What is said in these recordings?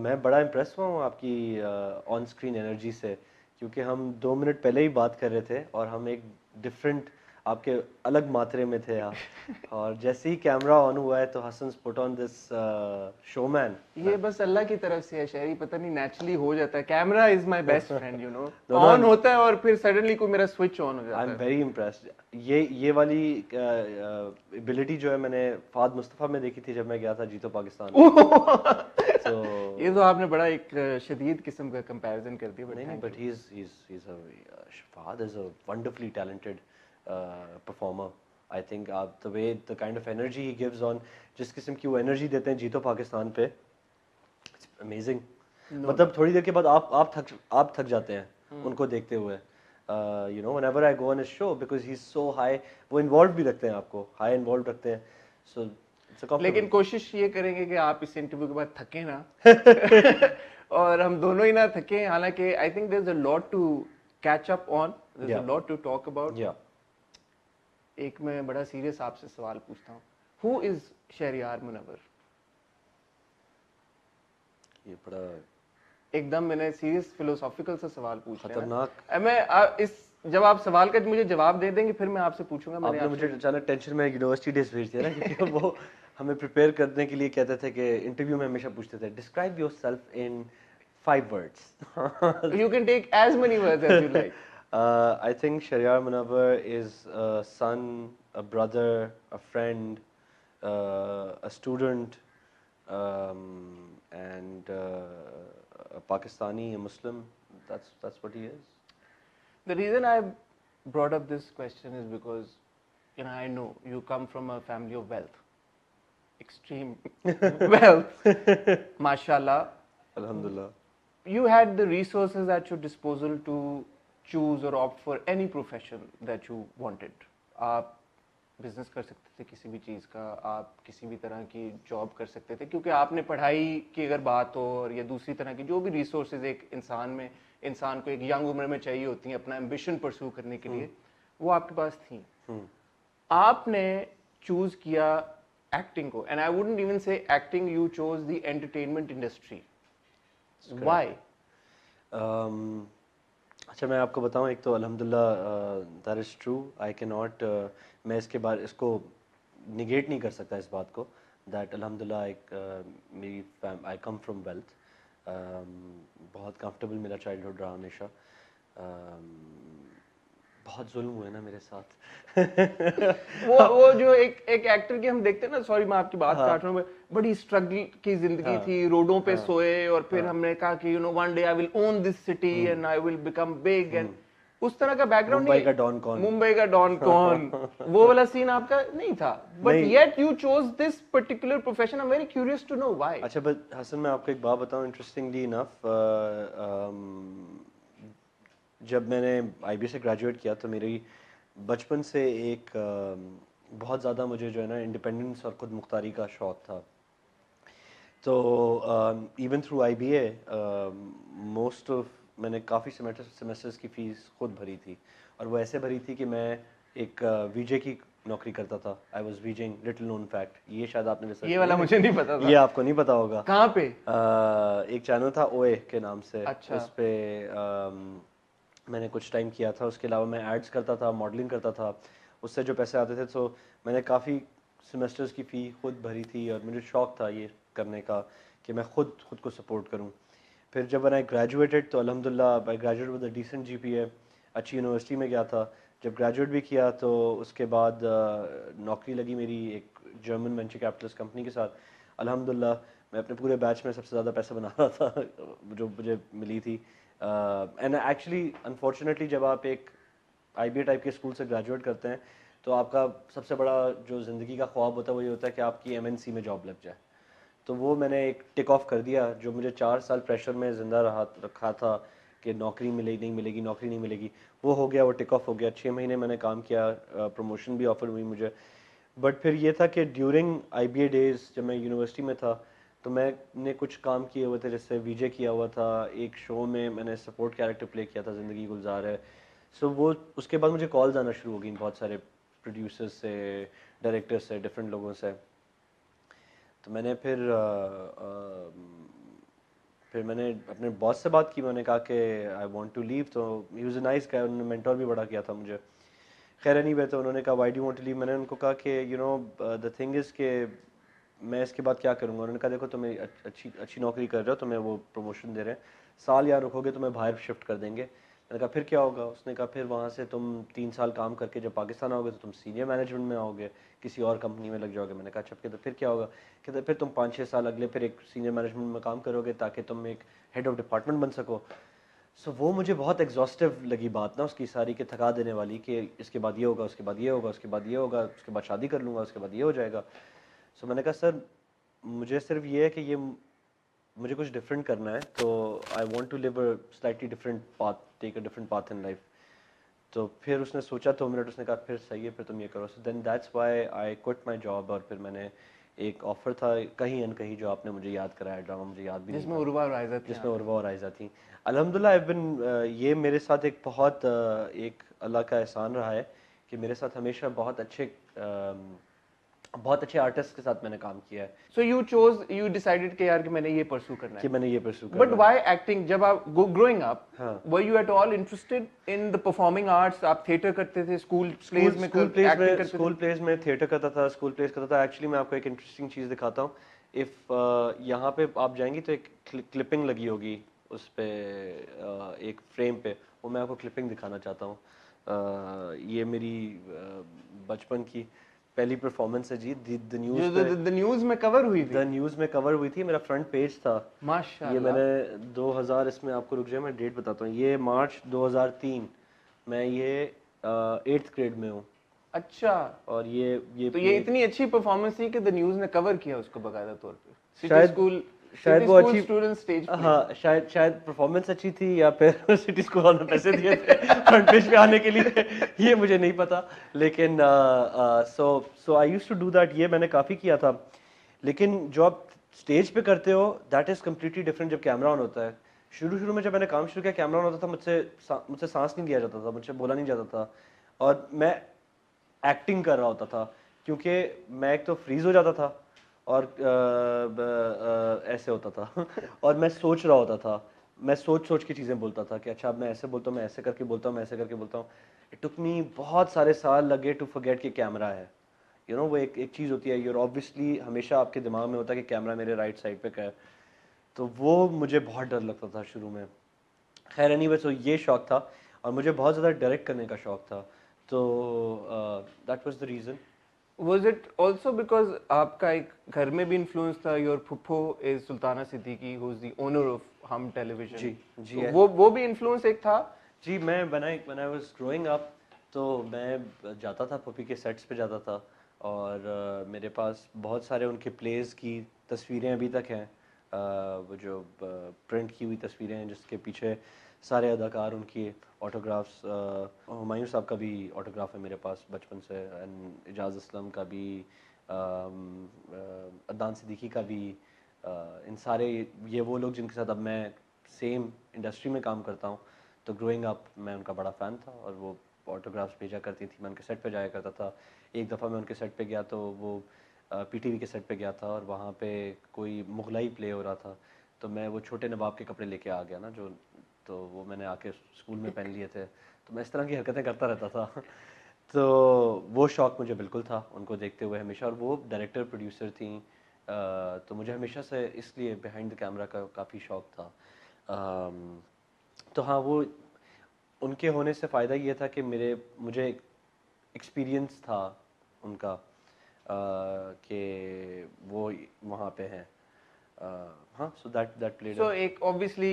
میں بڑا امپریس ہوا ہوں آپ کی آن اسکرین انرجی سے، کیونکہ ہم 2 منٹ پہلے ہی بات کر رہے تھے اور ہم ایک ڈفرینٹ آپ کے الگ ماترے میں تھے اور جیسے ہی کیمرہ آن ہوا ہے تو حسن's put on this شو مین. یہ بس اللہ کی طرف سے ہے شہری، پتہ نہیں نیچرلی ہو جاتا ہے. Camera is my best friend you know. On ہوتا ہے اور پھر سڈنلی کوئی میرا سوئچ آن ہو جاتا ہے. آئی ایم ویری امپریسڈ. یہ والی ایبلٹی جو ہے میں نے فہد مصطفیٰ میں دیکھی تھی جب میں گیا تھا جیتو پاکستان. یہ تو آپ نے بڑا ایک شدید قسم کا کمپیریزن کر دیا. نہیں but Fahad is a wonderfully talented performer. I think آپ the way the kind of energy he gives on, جس قسم کی وہ انرجی دیتے ہیں جیتو پاکستان پہ، اٹس امیزنگ. مطلب تھوڑی دیر کے بعد آپ تھک جاتے ہیں ان کو دیکھتے ہوئے. You know whenever I go on his show because he's so high، وہ انوالو بھی رکھتے ہیں آپ کو، ہائی انوالو رکھتے ہیں. سو لیکن کوشش یہ کریں گے کہ آپ اس انٹرویو کے بعد تھکیں نا اور ہم دونوں ہی نہ تھکیں. حالانکہ I think there is a lot to catch up on, there is a lot to talk about. ایک میں بڑا سیریس آپ سے سوال پوچھتا ہوں، ہو از شہریار منور؟ یہ بڑا ایک دم میں نے سیریس فلوسافیکل سے سوال پوچھ رہا خطرناک. میں اس جب آپ سوال کا مجھے جواب دے دیں گے پھر میں آپ سے پوچھوں گا. آپ نے مجھے اچانک ٹینشن میں یونیورسٹی ڈیز بھیج دیا نا، کیونکہ وہ ہمیں پریپیئر کرنے کے لیے کہتے تھے کہ انٹرویو میں ہمیشہ پوچھتے تھے describe your self in 5 words. You can take as many words as you like. I think Shahriyar Munawwar is a son, a brother, a friend, a student, and a Pakistani, a Muslim. That's what he is. The reason I brought up this question is because I know you come from a family of wealth, extreme wealth, mashallah. Alhamdulillah. You had the resources at your disposal to choose or opt for any profession that you wanted. آپ business کر سکتے تھے کسی بھی چیز کا، آپ کسی بھی طرح کی جاب کر سکتے تھے، کیونکہ آپ نے پڑھائی کی اگر بات ہو اور یا دوسری طرح کی جو بھی ریسورسز ایک انسان کو ایک ینگ عمر میں چاہیے ہوتی ہیں اپنا ایمبیشن پرسو کرنے کے لیے، وہ آپ کے پاس تھیں. آپ نے چوز کیا ایکٹنگ کو، and I wouldn't even say acting, you choose the entertainment industry. Why? اچھا میں آپ کو بتاؤں، ایک تو الحمدللہ دیٹ از ٹرو. آئی کی ناٹ، میں اس کو نگیٹ نہیں کر سکتا اس بات کو، دیٹ الحمدللہ میری آئی کم فرام ویلتھ. بہت کمفرٹیبل میرا چائلڈہڈ رہا ہمیشہ. بہت ظلم ہوئے نا میرے ساتھ. وہ جو ایک ایکٹر کی ہم دیکھتے ہیں نا، سوری میں آپ کی بات کاٹ رہا ہوں، بڑی اسٹرگل کی زندگی تھی، روڈوں پہ سوئے اور پھر ہم نے کہا کہ one day I will own this city and I will become big, and اس طرح کا بیک گراؤنڈ. ممبئی کا ڈان کون، ممبئی کا ڈان کون، وہ والا سین آپ کا نہیں تھا، but yet you choose this particular profession. I am very curious to know why. اچھا بٹ حسن میں آپ کو ایک بات بتاؤں انٹرسٹنگلی انف، جب میں نے آئی بی سے گریجویٹ کیا تو میری بچپن سے ایک بہت زیادہ مجھے جو ہے نا انڈیپینڈنس اور خود مختاری کا شوق تھا. تو even through I B A most of میں نے کافی سیمسٹرز کی فیس خود بھری تھی، اور وہ ایسے بھری تھی کہ میں ایک وی جے کی نوکری کرتا تھا. I was waging, little known fact, یہ شاید آپ نے ریسرچ، یہ والا مجھے نہیں پتا تھا، یہ آپ کو نہیں پتا ہوگا. کہاں پہ؟ ایک چینل تھا او اے کے نام سے. اچھا. اس پہ میں نے کچھ ٹائم کیا تھا. اس کے علاوہ میں ایڈس کرتا تھا، ماڈلنگ کرتا تھا. اس سے جو پیسے آتے تھے تو میں نے کافی سیمسٹرز کی فی خود بھری تھی، اور مجھے شوق تھا یہ کرنے کا کہ میں خود کو سپورٹ کروں. پھر جب میں گریجویٹڈ تو الحمدللہ آئی گریجویٹ ود اے ڈیسنٹ جی پی اے، اچھی یونیورسٹی میں گیا تھا. جب گریجویٹ بھی کیا تو اس کے بعد نوکری لگی میری ایک جرمن وینچر کیپٹلسٹ کمپنی کے ساتھ. الحمدللہ میں اپنے پورے بیچ میں سب سے زیادہ پیسے بنا رہا تھا جو مجھے ملی تھی. اینڈ ایکچولی انفارچونیٹلی جب آپ ایک آئی بی اے ٹائپ کے اسکول سے گریجویٹ کرتے ہیں تو آپ کا سب سے بڑا جو زندگی کا خواب ہوتا ہے وہ یہ ہوتا ہے کہ آپ کی ایم این سی میں جاب لگ جائے. تو وہ میں نے ایک ٹک آف کر دیا. جو مجھے 4 سال پریشر میں زندہ رکھا تھا کہ نوکری نہیں ملے گی، نوکری نہیں ملے گی، وہ ہو گیا، وہ ٹک آف ہو گیا. 6 مہینے میں نے کام کیا، پروموشن بھی آفر ہوئی مجھے. بٹ پھر یہ تھا کہ during I B A days جب میں یونیورسٹی میں تھا تو میں نے کچھ کام کیے ہوئے تھے، جیسے وی جے کیا ہوا تھا، ایک شو میں نے سپورٹ کیریکٹر پلے کیا تھا، زندگی گلزار ہے. سو وہ اس کے بعد مجھے کالز آنا شروع ہو گئیں بہت سارے پروڈیوسر سے، ڈائریکٹر سے، ڈفرینٹ لوگوں سے. تو میں نے پھر फिर मैंने अपने बॉस से बात की, मैंने कहा कि आई वांट टू लीव, तो he was a nice guy, उन्होंने मेंटोर भी बड़ा किया था मुझे। खैर एनीवे, तो उन्होंने कहा why do you want to leave, मैंने उनको कहा कि you know the thing is कि मैं इसके बाद क्या करूँगा। उन्होंने कहा देखो तुम्हें अच्छी नौकरी कर रहे हो, तुम्हें वो प्रमोशन दे रहे हैं, साल यहाँ रुकोगे तुम्हें बाहर शिफ्ट कर देंगे। मैंने कहा फिर क्या होगा? उसने कहा फिर वहाँ से तुम 3 साल काम करके जब पाकिस्तान आओगे तो तुम सीनियर मैनेजमेंट में आओगे, किसी और कंपनी में लग जाओगे। मैंने कहा अच्छा, कहते फिर क्या होगा? कहते फिर तुम 5-6 साल अगले फिर एक सीनियर मैनेजमेंट में काम करोगे ताकि तुम एक हेड ऑफ डिपार्टमेंट बन सको। सो वो मुझे बहुत एग्जॉस्टिव लगी बात ना उसकी सारी, कि थका देने वाली, कि इसके बाद ये होगा, उसके बाद ये होगा, उसके बाद ये होगा, उसके बाद शादी कर लूँगा, उसके बाद ये हो जाएगा। सो मैंने कहा सर मुझे सिर्फ ये है कि ये मुझे कुछ डिफरेंट करना है, तो I want to live a slightly different path, take a different path in life. तो फिर उसने सोचा 2 मिनट, उसने कहा फिर सही है, फिर तुम ये करो। So then that's why I quit my job, और फिर मैंने एक ऑफर था कहीं अन कहीं, जो आपने मुझे याद कराया ड्रामा, मुझे याद भी नहीं जिसमें था, उर्वा और आयजा थी। जिसमें उर्वा और आयजा थी। अल्हम्दुलिल्लाह आई बिन, ये मेरे साथ एक बहुत एक अल्लाह का एहसान रहा है कि मेरे साथ हमेशा बहुत अच्छे आर्टिस्ट के साथ मैंने काम किया है, सो यू डिसाइडेड कि यार कि मैंने ये परस्यू करना कि है। मैंने ये परस्यू बट करना है। Why acting? जब आप ग्रोइंग अप, हाँ। Were you at all interested in the performing arts? आप थिएटर करते थे, स्कूल प्लेज में एक्टिंग करते स्कूल थे? प्लेस में थिएटर करता था, स्कूल प्लेस करता था। एक्चुअली मैं आपको एक इंटरेस्टिंग चीज़ दिखाता हूँ। इफ़ यहाँ पे आप जाएंगी तो एक क्लिपिंग लगी होगी उस पे, एक फ्रेम पे, वो मैं आपको क्लिपिंग दिखाना चाहता हूँ। ये मेरी बचपन की पहली परफॉर्मेंस है जी, द न्यूज़ पे, जो द न्यूज में कवर हुई द थी। न्यूज़ में कवर हुई थी, मेरा फ्रंट पेज था। ये माशाल्लाह। मैंने 2000, इसमें आपको रुक जाए मैं डेट बताता हूँ, ये मार्च 2003, मैं ये 8th ग्रेड में हूँ। अच्छा, और ये तो ये इतनी अच्छी परफॉर्मेंस थी कि द न्यूज ने कवर किया उसको बाकायदा तौर पे। शायद शायद सिटी वो स्कूल अच्छी, स्टूडेंट स्टेज प्ले। हाँ शायद परफॉर्मेंस अच्छी थी, या फिर सिटी स्कूल वालों ने पैसे दिए थे फ्रंट पेज पे आने के लिए, ये मुझे नहीं पता। लेकिन so I used to do that, ये मैंने काफ़ी किया था। लेकिन जो आप स्टेज पे करते हो दैट इज़ कम्प्लीटली डिफरेंट जब कैमरा ऑन होता है। शुरू में जब मैंने काम शुरू किया, कैमरा ऑन होता था, मुझसे सांस नहीं लिया जाता था, मुझसे बोला नहीं जाता था, और मैं एक्टिंग कर रहा होता था, क्योंकि मैं एक तो फ्रीज हो जाता था, और ऐसे होता था और मैं सोच रहा होता था, मैं सोच के चीज़ें बोलता था कि अच्छा अब मैं ऐसे बोलता हूँ, मैं ऐसे करके बोलता हूँ, मैं ऐसे करके बोलता हूँ। इट टुक मी बहुत सारे साल लगे टू फॉरगेट कि कैमरा है। यू नो वो एक चीज़ होती है, यूर ऑब्वियसली हमेशा आपके दिमाग में होता है कि कैमरा मेरे राइट साइड पे का है, तो वो मुझे बहुत डर लगता था शुरू में। खैर एनीवे, तो ये शौक था, और मुझे बहुत ज़्यादा डायरेक्ट करने का शौक था, तो that was the reason. Was it also because आपका एक घर में भी इन्फ्लुएंस था? योर फुप्पो is Sultana Siddiqui, who is the owner of Hum television. जी तो है। वो भी इन्फ्लुएंस एक था? जी, मैं when I was growing up, तो मैं जाता था पपी के सेट्स पे जाता था, और मेरे पास बहुत सारे उनके प्लेस की तस्वीरें अभी तक हैं। वो जो प्रिंट की हुई तस्वीरें हैं जिसके पीछे सारे अदाकार उनकी ऑटोग्राफ्स, हुमायूं साहब का भी ऑटोग्राफ है मेरे पास बचपन से, एंड एजाज असलम का भी, अदनान सिद्दीकी का भी, इन सारे, ये वो लोग जिनके साथ अब मैं सेम इंडस्ट्री में काम करता हूँ। तो ग्रोइंग अप मैं उनका बड़ा फ़ैन था, और वो ऑटोग्राफ्स भेजा करती थी, मैं उनके सेट पे जाया करता था। एक दफ़ा मैं उनके सेट पे गया तो वो पीटीवी के सेट पे गया था, और वहाँ पे कोई मुगलाई प्ले हो रहा था, तो मैं वो छोटे नवाब के कपड़े लेके आ गया ना, जो, तो वो मैंने आके स्कूल में पहन लिए थे, तो मैं इस तरह की हरकतें करता रहता था तो वो शौक़ मुझे बिल्कुल था उनको देखते हुए हमेशा, और वो डायरेक्टर प्रोड्यूसर थी, तो मुझे हमेशा से इसलिए बिहाइंड द कैमरा का काफ़ी शौक़ था। तो हाँ, वो उनके होने से फ़ायदा ये था कि मुझे एक्सपीरियंस था उनका, कि वो वहाँ पे हैं। हाँ, सो दैट प्लेड। सो एक ऑब्वियसली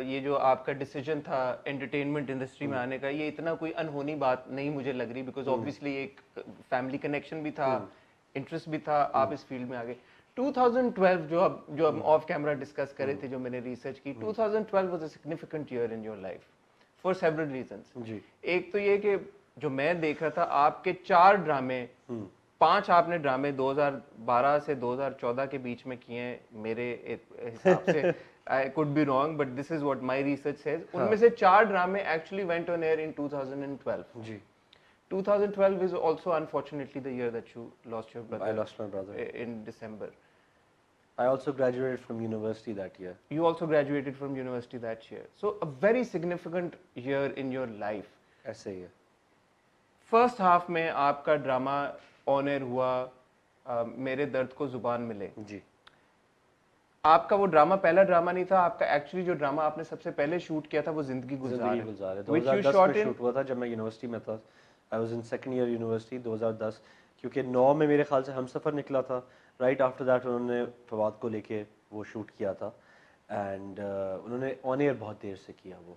ये जो आपका डिसीजन था एंटरटेनमेंट इंडस्ट्री में आने का, ये इतना कोई अनहोनी बात नहीं मुझे लग रही, बिकॉज ऑब्वियसली एक फैमिली कनेक्शन भी था, इंटरेस्ट भी था, आप इस फील्ड में आ गए। 2012 जो हम ऑफ कैमरा डिस्कस कर रहे थे, जो मैंने रिसर्च की, 2012 was a significant year in your life for several reasons. जी। एक तो ये कि जो मैं देख रहा था, आपके 4 ड्रामे, 5 आपने ड्रामे 2012 से 2014 के बीच में किए हैं मेरे हिसाब से। I could be wrong, but this is what my research says. उनमें से 4 ड्रामे actually went on air in 2012। जी। 2012 is also unfortunately the year that you lost your brother. I lost my brother in December. I also graduated from university that year. You also graduated from university that year. So a very significant year in your life. ऐसे ही है. First half में आपका drama on air हुआ, मेरे दर्द को जुबान मिले. जी. आपका वो ड्रामा पहला ड्रामा नहीं था, आपका एक्चुअली जो ड्रामा आपने सबसे पहले शूट किया था वो जिंदगी गुलजार है. 2010 में शूट हुआ था जब मैं यूनिवर्सिटी में था. I was in second year university 2010, क्योंकि 9 में मेरे ख्याल से हमसफ़र निकला था. राइट आफ्टर दैट उन्होंने फवाद को लेके वो शूट किया था, एंड उन्होंने ऑन एयर बहुत देर से किया वो.